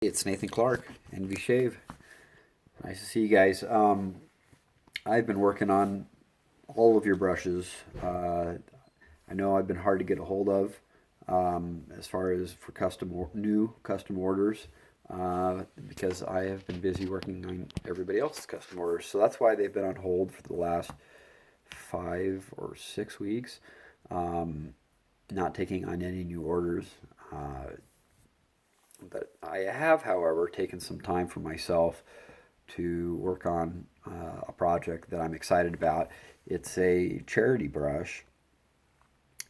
It's Nathan Clark, NV Shave. Nice to see you guys. I've been working on all of your brushes. I know I've been hard to get a hold of as far as for new custom orders because I have been busy working on everybody else's custom orders. So that's why they've been on hold for the last 5 or 6 weeks, not taking on any new orders. But I have, however, taken some time for myself to work on a project that I'm excited about. It's a charity brush,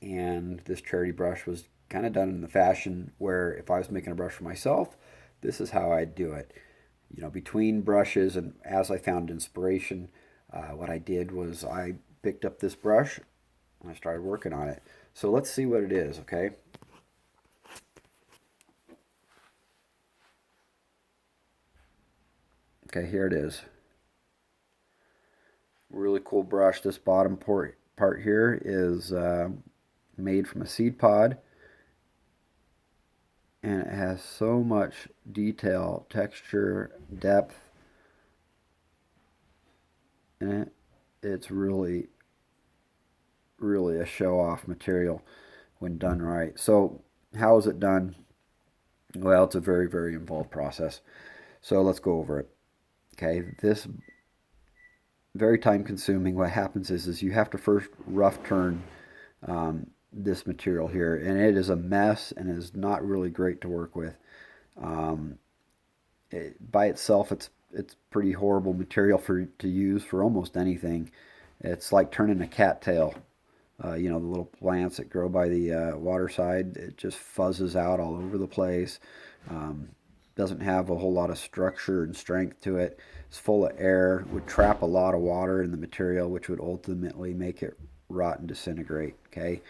and this charity brush was kind of done in the fashion where if I was making a brush for myself, this is how I'd do it. You know, between brushes and as I found inspiration, what I did was I picked up this brush and I started working on it. So let's see what it is, okay? Okay, here it is. Really cool brush. This bottom part here is made from a seed pod, and it has so much detail, texture, depth in it. It's really, really a show-off material when done right. So how is it done? Well, it's a very, very involved process. So let's go over it. Okay, this very time consuming. What happens is you have to first rough turn this material here, and it is a mess and is not really great to work with. Um, by itself, it's pretty horrible material to use for almost anything. It's like turning a cattail. You know, the little plants that grow by the waterside. It just fuzzes out all over the place. Um, doesn't have a whole lot of structure and strength to it. It's full of air, would trap a lot of water in the material, which would ultimately make it rot and disintegrate. Okay,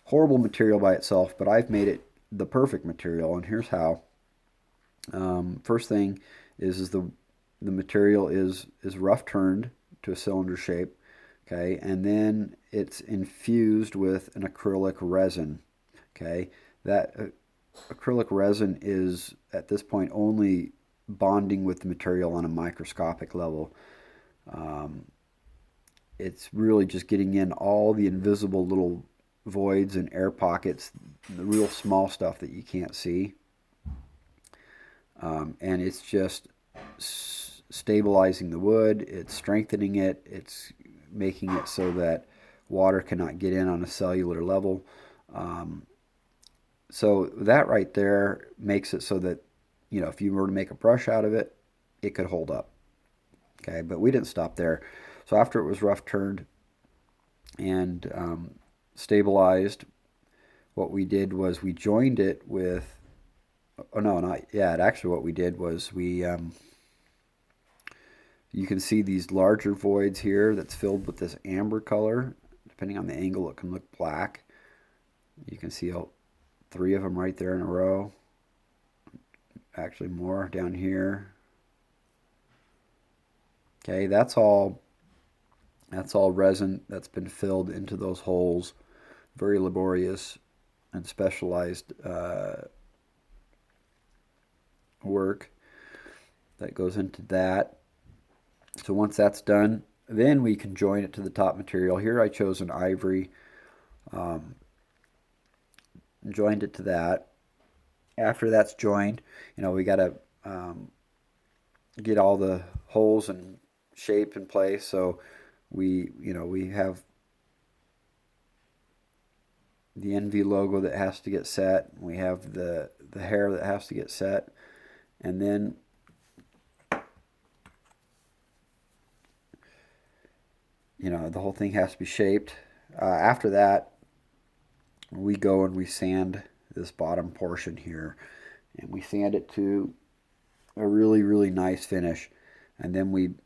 horrible material by itself, but I've made it the perfect material, and here's how. First thing is the material is rough turned to a cylinder shape. Okay, and then it's infused with an acrylic resin. Okay, that acrylic resin is at this point only bonding with the material on a microscopic level. Um, it's really just getting in all the invisible little voids and air pockets, the real small stuff that you can't see. And it's just stabilizing the wood, it's strengthening it, it's making it so that water cannot get in on a cellular level. Um, so that right there makes it so that, you know, if you were to make a brush out of it, it could hold up. Okay, but we didn't stop there. So after it was rough turned and stabilized, what we did was we joined it with, oh no, not yet. Actually, what we did was you can see these larger voids here that's filled with this amber color. Depending on the angle, it can look black. You can see three of them right there in a row. Actually, more down here. Okay, that's all resin that's been filled into those holes. Very laborious and specialized work that goes into that. So once that's done, then we can join it to the top material. Here I chose an ivory, um, joined it to that. After that's joined, you know, we got to um, get all the holes and shape in place. So we have the NV logo that has to get set. We have the hair that has to get set, and then the whole thing has to be shaped. After that, we go and we sand this bottom portion here, and we sand it to a really really nice finish, and then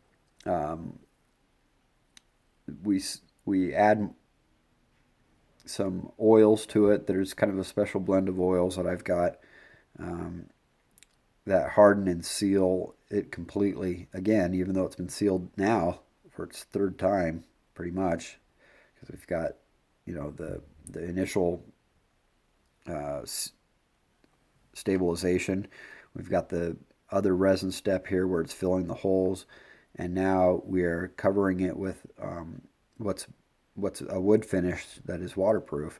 um, we we add some oils to it. There's kind of a special blend of oils that I've got um, that harden and seal it completely. Again, even though it's been sealed now for its third time, pretty much, because we've got the initial uh, stabilization. We've got the other resin step here where it's filling the holes, and now we're covering it with what's a wood finish that is waterproof.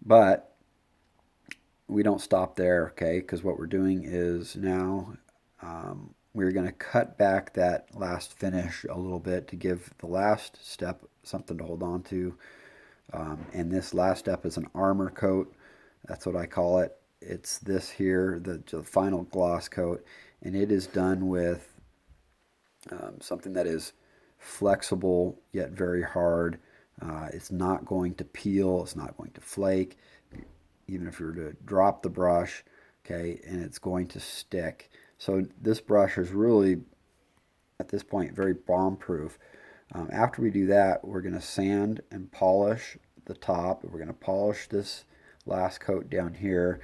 But we don't stop there, okay? Because what we're doing is now we're going to cut back that last finish a little bit to give the last step something to hold on to. And this last step is an armor coat. That's what I call it. It's this here, the final gloss coat, and it is done with something that is flexible yet very hard. It's not going to peel. It's not going to flake, even if you were to drop the brush, okay, and it's going to stick. So this brush is really, at this point, very bomb-proof. After we do that, we're going to sand and polish the top. We're going to polish this last coat down here,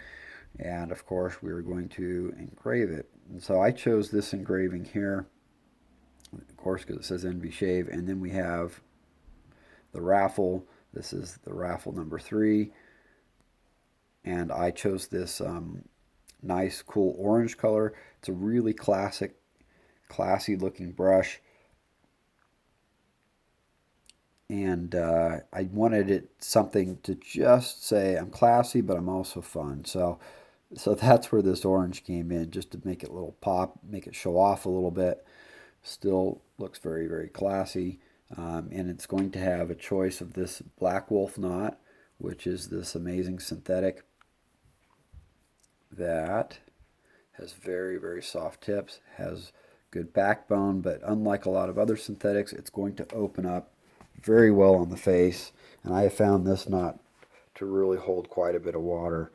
and of course we're going to engrave it. And so I chose this engraving here, of course, because it says Envy Shave, and then we have the raffle. This is the raffle number 3, and I chose this nice cool orange color. It's a really classy looking brush, and I wanted it something to just say I'm classy, but I'm also fun. So that's where this orange came in, just to make it a little pop, make it show off a little bit. Still looks very, very classy. And it's going to have a choice of this Black Wolf knot, which is this amazing synthetic that has very, very soft tips, has good backbone, but unlike a lot of other synthetics, it's going to open up very well on the face. And I have found this knot to really hold quite a bit of water.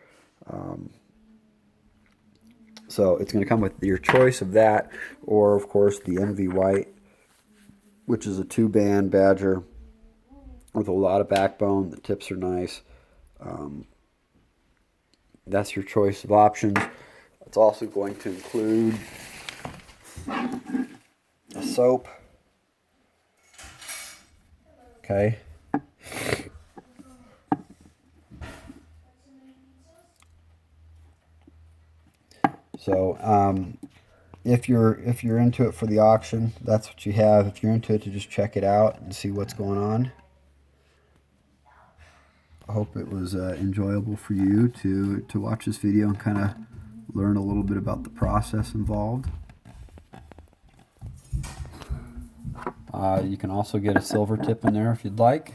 So it's going to come with your choice of that, or of course the Envy White, which is a 2-band badger with a lot of backbone. The tips are nice. That's your choice of options. It's also going to include a soap. Okay. So if you're into it for the auction, that's what you have. If you're into it to just check it out and see what's going on. I hope it was enjoyable for you to watch this video and kind of learn a little bit about the process involved. You can also get a silver tip in there if you'd like.